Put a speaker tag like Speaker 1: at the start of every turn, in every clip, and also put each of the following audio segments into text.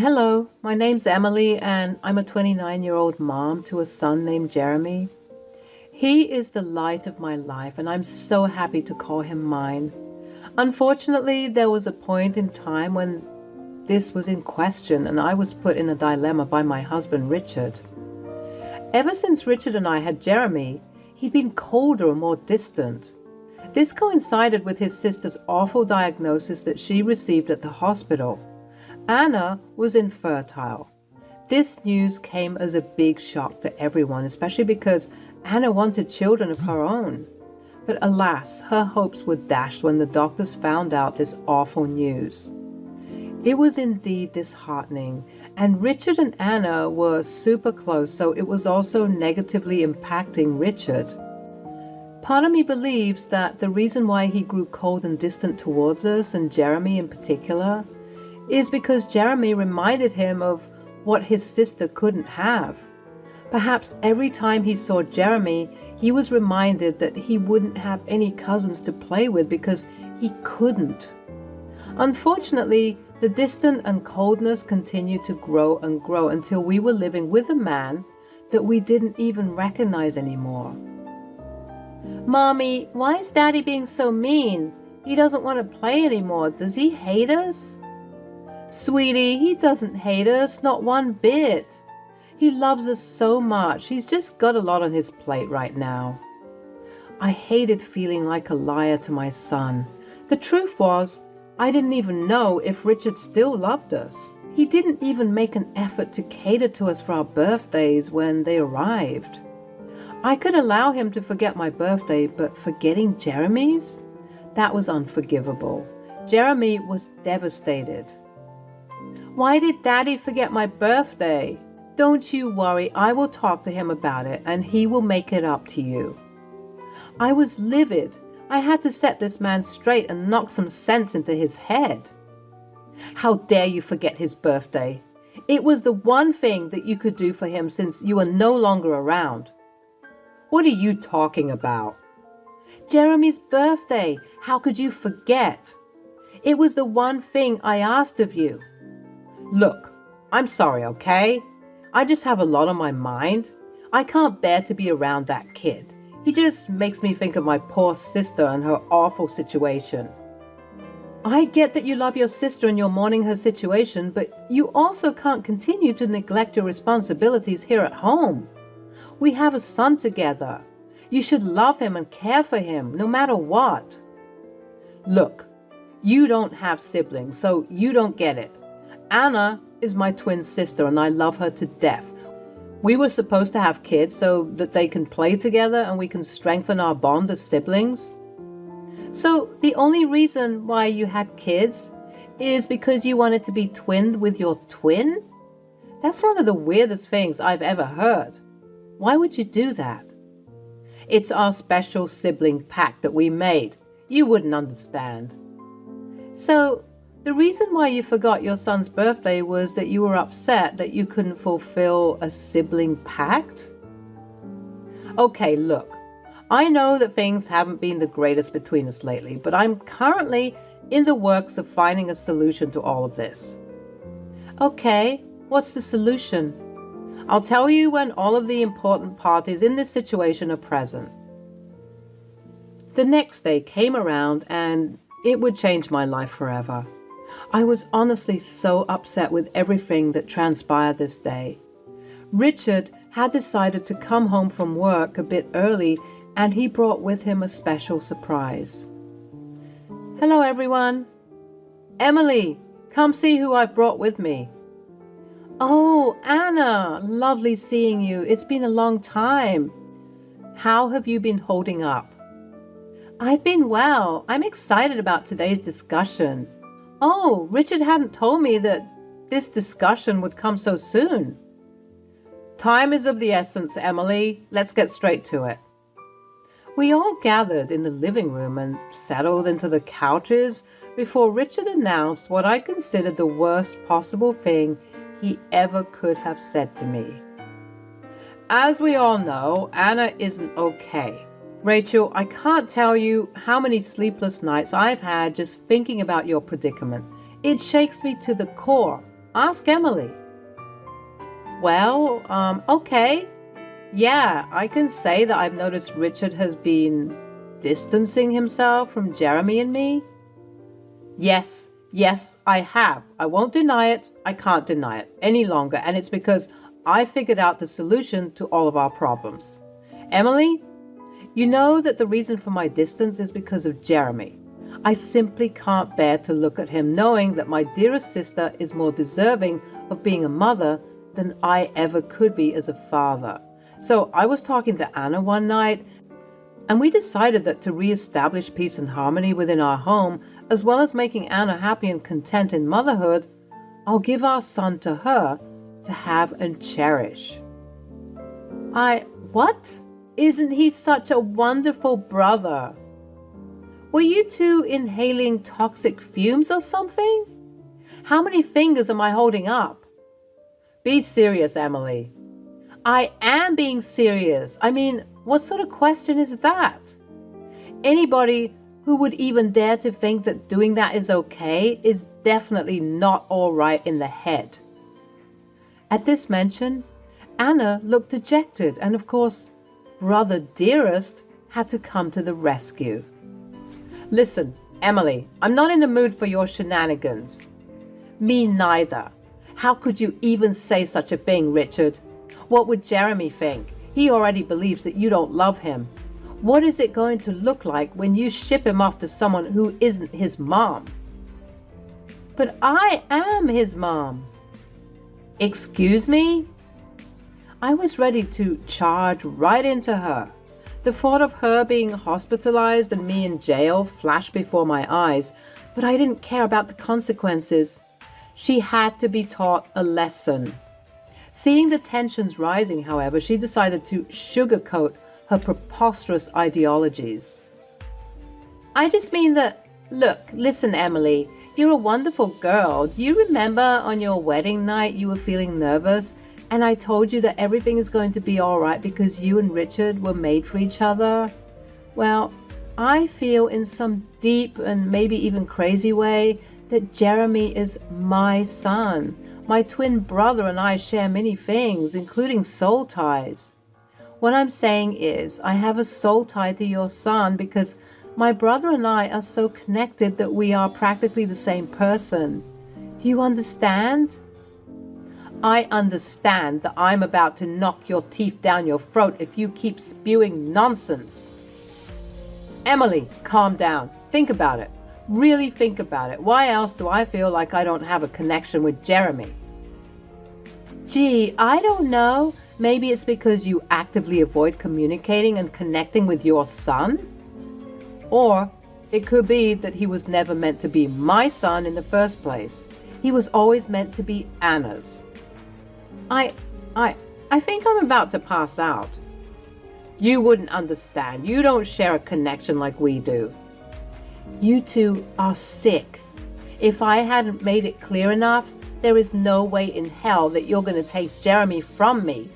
Speaker 1: Hello, my name's Emily, and I'm a 29-year-old mom to a son named Jeremy. He is the light of my life, and I'm so happy to call him mine. Unfortunately, there was a point in time when this was in question, and I was put in a dilemma by my husband, Richard. Ever since Richard and I had Jeremy, he'd been colder and more distant. This coincided with his sister's awful diagnosis that she received at the hospital. Anna was infertile. This news came as a big shock to everyone, especially because Anna wanted children of her own. But alas, her hopes were dashed when the doctors found out this awful news. It was indeed disheartening, and Richard and Anna were super close, so it was also negatively impacting Richard. Part of me believes that the reason why he grew cold and distant towards us, and Jeremy in particular, is because Jeremy reminded him of what his sister couldn't have. Perhaps every time he saw Jeremy, he was reminded that he wouldn't have any cousins to play with because he couldn't. Unfortunately, the distance and coldness continued to grow and grow until we were living with a man that we didn't even recognize anymore. "Mommy, why is Daddy being so mean? He doesn't want to play anymore. Does he hate us?" "Sweetie, he doesn't hate us, not one bit. He loves us so much. He's just got a lot on his plate right now." I hated feeling like a liar to my son. The truth was, I didn't even know if Richard still loved us. He didn't even make an effort to cater to us for our birthdays when they arrived. I could allow him to forget my birthday, but forgetting Jeremy's? That was unforgivable. Jeremy was devastated. "Why did Daddy forget my birthday?" "Don't you worry, I will talk to him about it and he will make it up to you." I was livid. I had to set this man straight and knock some sense into his head. "How dare you forget his birthday? It was the one thing that you could do for him since you are no longer around." "What are you talking about?" "Jeremy's birthday. How could you forget? It was the one thing I asked of you." "Look, I'm sorry, okay? I just have a lot on my mind. I can't bear to be around that kid. He just makes me think of my poor sister and her awful situation." "I get that you love your sister and you're mourning her situation, but you also can't continue to neglect your responsibilities here at home. We have a son together. You should love him and care for him, no matter what." "Look, you don't have siblings, so you don't get it. Anna is my twin sister and I love her to death. We were supposed to have kids so that they can play together and we can strengthen our bond as siblings. So the only reason why you had kids is because you wanted to be twinned with your twin? That's one of the weirdest things I've ever heard. Why would you do that?" "It's our special sibling pact that we made. You wouldn't understand." "So the reason why you forgot your son's birthday was that you were upset that you couldn't fulfill a sibling pact?" "Okay, look, I know that things haven't been the greatest between us lately, but I'm currently in the works of finding a solution to all of this." "Okay, what's the solution?" "I'll tell you when all of the important parties in this situation are present." The next day came around and it would change my life forever. I was honestly so upset with everything that transpired this day. Richard had decided to come home from work a bit early and he brought with him a special surprise. "Hello everyone. Emily, come see who I brought with me." "Oh, Anna, lovely seeing you. It's been a long time. How have you been holding up?" "I've been well. I'm excited about today's discussion." "Oh, Richard hadn't told me that this discussion would come so soon." "Time is of the essence, Emily. Let's get straight to it." We all gathered in the living room and settled into the couches before Richard announced what I considered the worst possible thing he ever could have said to me. "As we all know, Anna isn't okay. Rachel, I can't tell you how many sleepless nights I've had just thinking about your predicament. It shakes me to the core. Ask Emily. Well, okay. Yeah, I can say that I've noticed Richard has been distancing himself from Jeremy and me. Yes, I have. I won't deny it. I can't deny it any longer. And it's because I figured out the solution to all of our problems. Emily, you know that the reason for my distance is because of Jeremy. I simply can't bear to look at him knowing that my dearest sister is more deserving of being a mother than I ever could be as a father. So I was talking to Anna one night, and we decided that to re-establish peace and harmony within our home, as well as making Anna happy and content in motherhood, I'll give our son to her to have and cherish. What? Isn't he such a wonderful brother? Were you two inhaling toxic fumes or something? How many fingers am I holding up? Be serious, Emily. I am being serious. I mean, what sort of question is that? Anybody who would even dare to think that doing that is okay is definitely not all right in the head. At this mention, Anna looked dejected, and of course, Brother Dearest had to come to the rescue. Listen, Emily, I'm not in the mood for your shenanigans. Me neither. How could you even say such a thing, Richard? What would Jeremy think? He already believes that you don't love him. What is it going to look like when you ship him off to someone who isn't his mom? But I am his mom. Excuse me? I was ready to charge right into her. The thought of her being hospitalized and me in jail flashed before my eyes, but I didn't care about the consequences. She had to be taught a lesson. Seeing the tensions rising, however, she decided to sugarcoat her preposterous ideologies. I just mean that, look, listen, Emily, you're a wonderful girl. Do you remember on your wedding night you were feeling nervous and I told you that everything is going to be all right because you and Richard were made for each other? Well, I feel in some deep and maybe even crazy way that Jeremy is my son. My twin brother and I share many things, including soul ties. What I'm saying is, I have a soul tie to your son because my brother and I are so connected that we are practically the same person. Do you understand? I understand that I'm about to knock your teeth down your throat if you keep spewing nonsense. Emily, calm down. Think about it. Really think about it. Why else do I feel like I don't have a connection with Jeremy? Gee, I don't know. Maybe it's because you actively avoid communicating and connecting with your son? Or it could be that he was never meant to be my son in the first place. He was always meant to be Anna's. I think I'm about to pass out. You wouldn't understand. You don't share a connection like we do. You two are sick. If I hadn't made it clear enough, there is no way in hell that you're going to take Jeremy from me.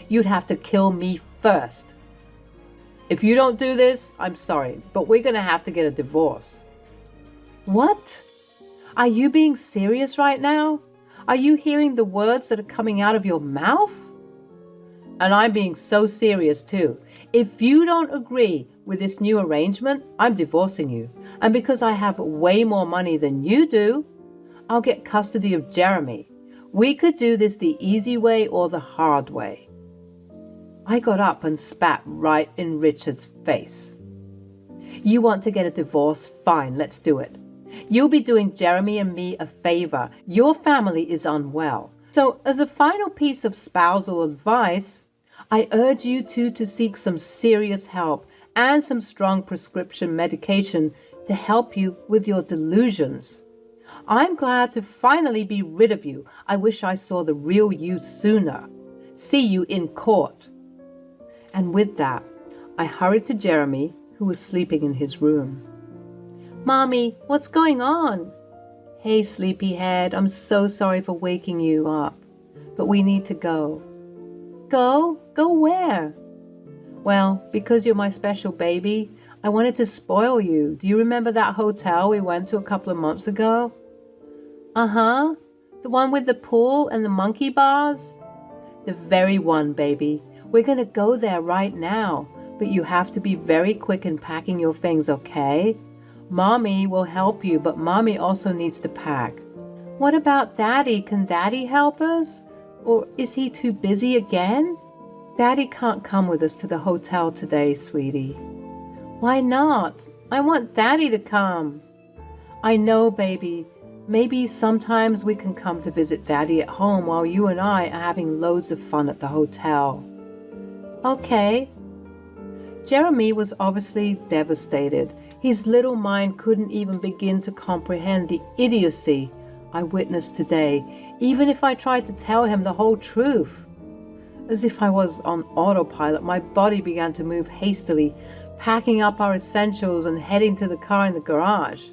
Speaker 1: You'd have to kill me first. If you don't do this, I'm sorry, but we're going to have to get a divorce. What? Are you being serious right now? Are you hearing the words that are coming out of your mouth? And I'm being so serious too. If you don't agree with this new arrangement, I'm divorcing you. And because I have way more money than you do, I'll get custody of Jeremy. We could do this the easy way or the hard way. I got up and spat right in Richard's face. You want to get a divorce? Fine, let's do it. You'll be doing Jeremy and me a favor. Your family is unwell. So as a final piece of spousal advice, I urge you two to seek some serious help and some strong prescription medication to help you with your delusions. I'm glad to finally be rid of you. I wish I saw the real you sooner. See you in court. And with that, I hurried to Jeremy, who was sleeping in his room. Mommy, what's going on? Hey, sleepyhead, I'm so sorry for waking you up, but we need to go. Go? Go where? Well, because you're my special baby, I wanted to spoil you. Do you remember that hotel we went to a couple of months ago? Uh-huh. The one with the pool and the monkey bars? The very one, baby. We're going to go there right now, but you have to be very quick in packing your things, okay? Mommy will help you, but Mommy also needs to pack. What about Daddy? Can Daddy help us? Or is he too busy again? Daddy can't come with us to the hotel today, sweetie. Why not? I want Daddy to come. I know, baby. Maybe sometimes we can come to visit Daddy at home while you and I are having loads of fun at the hotel. Okay. Jeremy was obviously devastated. His little mind couldn't even begin to comprehend the idiocy I witnessed today, even if I tried to tell him the whole truth. As if I was on autopilot, my body began to move hastily, packing up our essentials and heading to the car in the garage.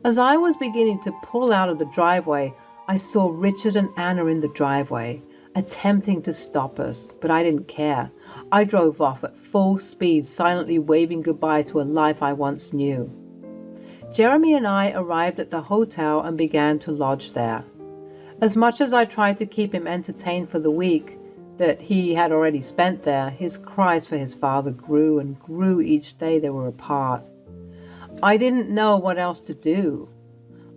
Speaker 1: As I was beginning to pull out of the driveway, I saw Richard and Anna in the driveway, attempting to stop us, but I didn't care. I drove off at full speed, silently waving goodbye to a life I once knew. Jeremy and I arrived at the hotel and began to lodge there. As much as I tried to keep him entertained for the week that he had already spent there, his cries for his father grew and grew each day they were apart. I didn't know what else to do.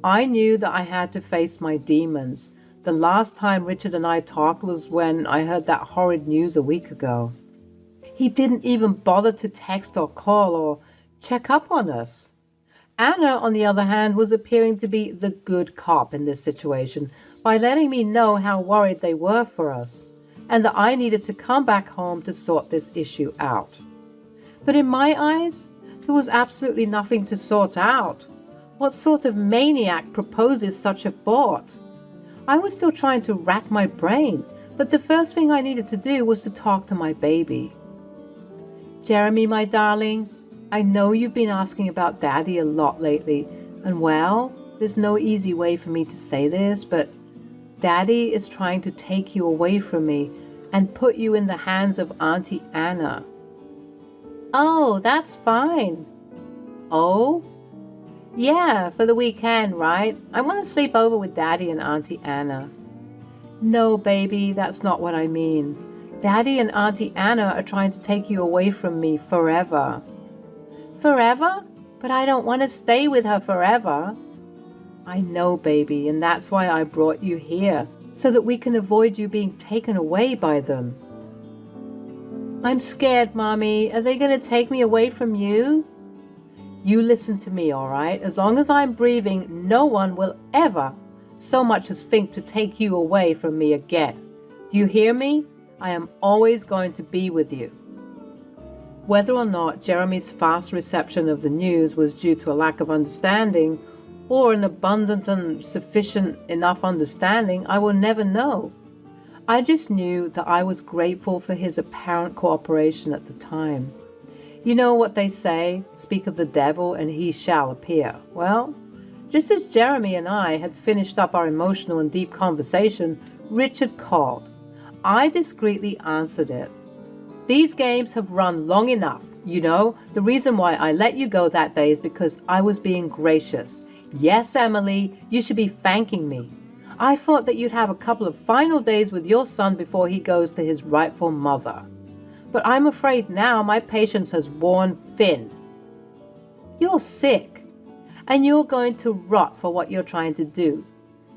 Speaker 1: I knew that I had to face my demons. The last time Richard and I talked was when I heard that horrid news a week ago. He didn't even bother to text or call or check up on us. Anna, on the other hand, was appearing to be the good cop in this situation by letting me know how worried they were for us, and that I needed to come back home to sort this issue out. But in my eyes, there was absolutely nothing to sort out. What sort of maniac proposes such a thought? I was still trying to rack my brain, but the first thing I needed to do was to talk to my baby. Jeremy, my darling, I know you've been asking about Daddy a lot lately, and well, there's no easy way for me to say this, but Daddy is trying to take you away from me and put you in the hands of Auntie Anna. Oh, that's fine. Oh? Yeah, for the weekend, right? I want to sleep over with Daddy and Auntie Anna. No, baby, that's not what I mean. Daddy and Auntie Anna are trying to take you away from me forever. Forever? But I don't want to stay with her forever. I know, baby, and that's why I brought you here, so that we can avoid you being taken away by them. I'm scared, Mommy. Are they going to take me away from you? You listen to me, all right? As long as I'm breathing, no one will ever so much as think to take you away from me again. Do you hear me? I am always going to be with you. Whether or not Jeremy's fast reception of the news was due to a lack of understanding or an abundant and sufficient enough understanding, I will never know. I just knew that I was grateful for his apparent cooperation at the time. You know what they say, speak of the devil and he shall appear. Well, just as Jeremy and I had finished up our emotional and deep conversation, Richard called. I discreetly answered it. These games have run long enough. You know, the reason why I let you go that day is because I was being gracious. Yes, Emily, you should be thanking me. I thought that you'd have a couple of final days with your son before he goes to his rightful mother. But I'm afraid now my patience has worn thin. You're sick, and you're going to rot for what you're trying to do.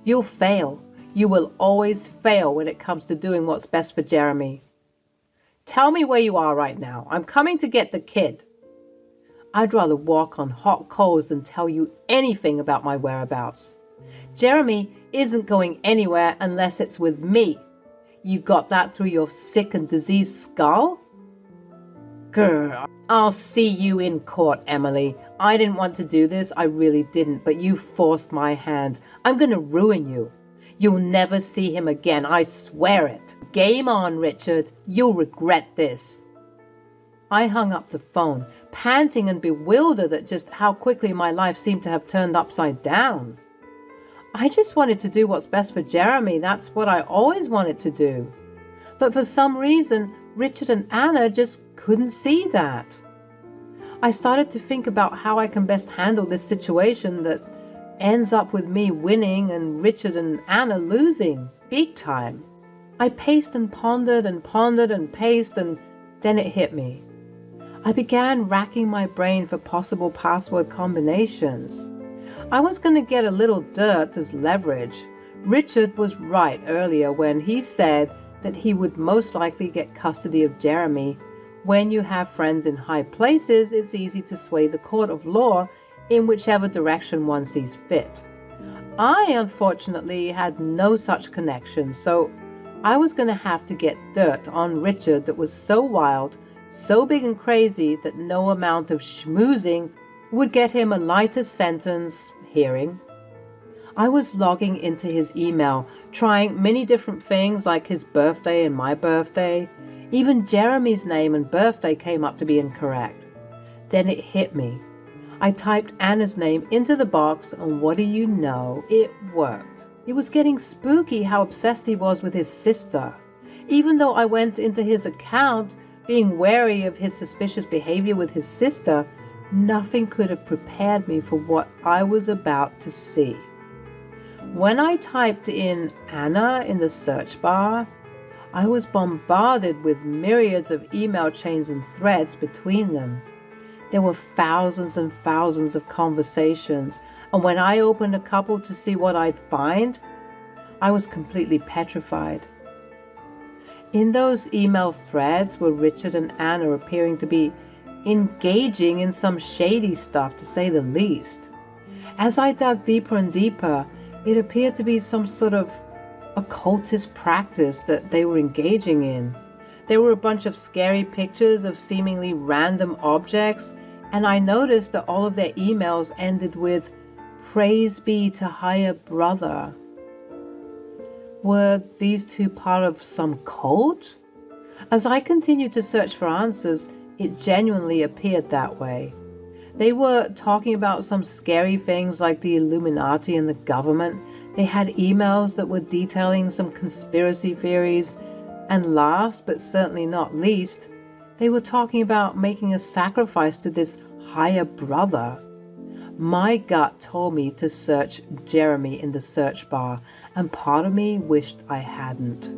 Speaker 1: You'll fail. You will always fail when it comes to doing what's best for Jeremy. Tell me where you are right now. I'm coming to get the kid. I'd rather walk on hot coals than tell you anything about my whereabouts. Jeremy isn't going anywhere unless it's with me. You got that through your sick and diseased skull? Grr, I'll see you in court, Emily. I didn't want to do this, I really didn't, but you forced my hand. I'm going to ruin you. You'll never see him again, I swear it. Game on, Richard. You'll regret this. I hung up the phone, panting and bewildered at just how quickly my life seemed to have turned upside down. I just wanted to do what's best for Jeremy. That's what I always wanted to do. But for some reason, Richard and Anna just couldn't see that. I started to think about how I can best handle this situation that ends up with me winning and Richard and Anna losing, big time. I paced and pondered and pondered and paced, and then it hit me. I began racking my brain for possible password combinations. I was going to get a little dirt as leverage. Richard was right earlier when he said that he would most likely get custody of Jeremy. When you have friends in high places, it's easy to sway the court of law in whichever direction one sees fit. I, unfortunately, had no such connection, so I was going to have to get dirt on Richard that was so wild, so big and crazy that no amount of schmoozing would get him a lighter sentence hearing. I was logging into his email, trying many different things like his birthday and my birthday. Even Jeremy's name and birthday came up to be incorrect. Then it hit me. I typed Anna's name into the box, and what do you know? It worked. It was getting spooky how obsessed he was with his sister. Even though I went into his account being wary of his suspicious behavior with his sister, nothing could have prepared me for what I was about to see. When I typed in Anna in the search bar, I was bombarded with myriads of email chains and threads between them. There were thousands and thousands of conversations, and when I opened a couple to see what I'd find, I was completely petrified. In those email threads were Richard and Anna appearing to be engaging in some shady stuff, to say the least. As I dug deeper and deeper, it appeared to be some sort of occultist practice that they were engaging in. There were a bunch of scary pictures of seemingly random objects, and I noticed that all of their emails ended with "Praise be to higher brother." Were these two part of some cult? As I continued to search for answers, it genuinely appeared that way. They were talking about some scary things like the Illuminati and the government. They had emails that were detailing some conspiracy theories. And last, but certainly not least, they were talking about making a sacrifice to this higher brother. My gut told me to search Jeremy in the search bar, and part of me wished I hadn't.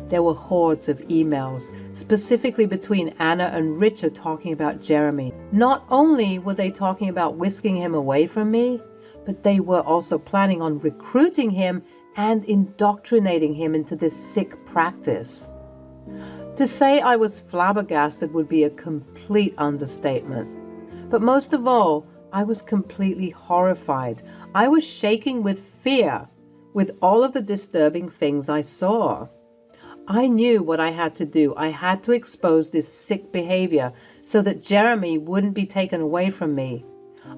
Speaker 1: There were hordes of emails, specifically between Anna and Richard, talking about Jeremy. Not only were they talking about whisking him away from me, but they were also planning on recruiting him and indoctrinating him into this sick practice. To say I was flabbergasted would be a complete understatement. But most of all, I was completely horrified. I was shaking with fear with all of the disturbing things I saw. I knew what I had to do. I had to expose this sick behavior so that Jeremy wouldn't be taken away from me.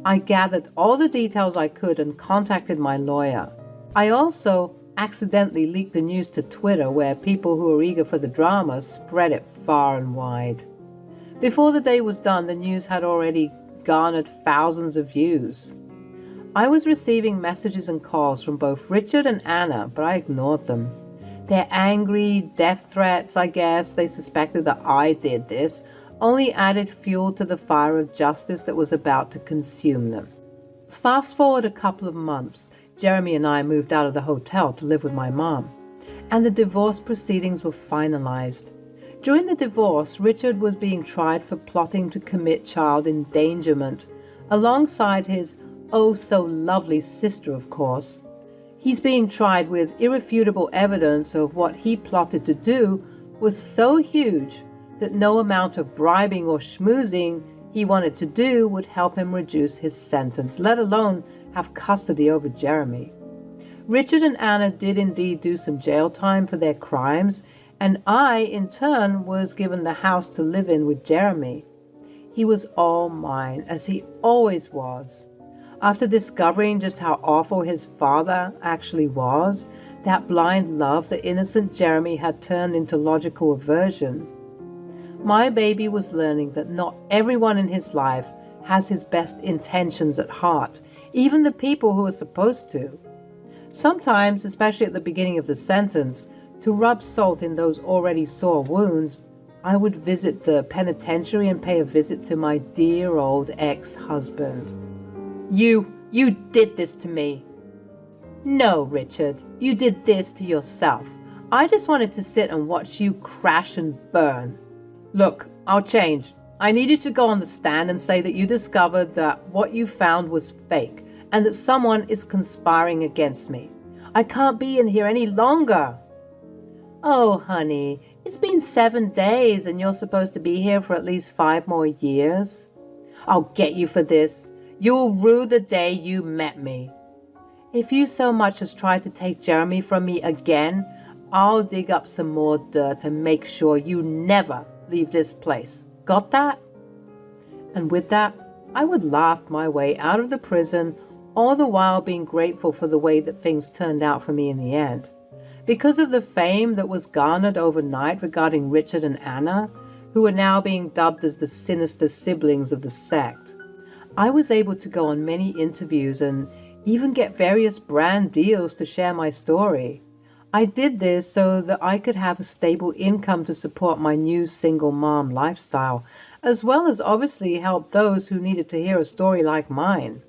Speaker 1: I gathered all the details I could and contacted my lawyer. I also accidentally leaked the news to Twitter, where people who were eager for the drama spread it far and wide. Before the day was done, the news had already garnered thousands of views. I was receiving messages and calls from both Richard and Anna, but I ignored them. Their angry death threats, I guess they suspected that I did this, only added fuel to the fire of justice that was about to consume them. Fast forward a couple of months, Jeremy and I moved out of the hotel to live with my mom, and the divorce proceedings were finalized. During the divorce, Richard was being tried for plotting to commit child endangerment, alongside his oh-so-lovely sister, of course. He's being tried with irrefutable evidence of what he plotted to do was so huge that no amount of bribing or schmoozing he wanted to do would help him reduce his sentence, let alone have custody over Jeremy. Richard and Anna did indeed do some jail time for their crimes, and I, in turn, was given the house to live in with Jeremy. He was all mine, as he always was. After discovering just how awful his father actually was, that blind love that innocent Jeremy had turned into logical aversion, my baby was learning that not everyone in his life has his best intentions at heart, even the people who are supposed to. Sometimes, especially at the beginning of the sentence, to rub salt in those already sore wounds, I would visit the penitentiary and pay a visit to my dear old ex-husband. You You did this to me. No, Richard, you did this to yourself. I just wanted to sit and watch you crash and burn. Look, I'll change. I need you to go on the stand and say that you discovered that what you found was fake and that someone is conspiring against me. I can't be in here any longer. Oh, honey, it's been 7 days and you're supposed to be here for at least 5 more years. I'll get you for this. You'll rue the day you met me. If you so much as try to take Jeremy from me again, I'll dig up some more dirt and make sure you never leave this place. Got that? And with that, I would laugh my way out of the prison, all the while being grateful for the way that things turned out for me in the end. Because of the fame that was garnered overnight regarding Richard and Anna, who are now being dubbed as the sinister siblings of the sect, I was able to go on many interviews and even get various brand deals to share my story. I did this so that I could have a stable income to support my new single mom lifestyle, as well as obviously help those who needed to hear a story like mine.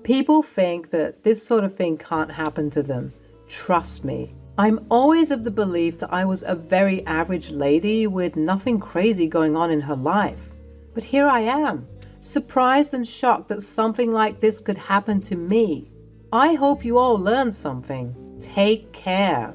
Speaker 1: People think that this sort of thing can't happen to them. Trust me. I'm always of the belief that I was a very average lady with nothing crazy going on in her life. But here I am, surprised and shocked that something like this could happen to me. I hope you all learned something. Take care.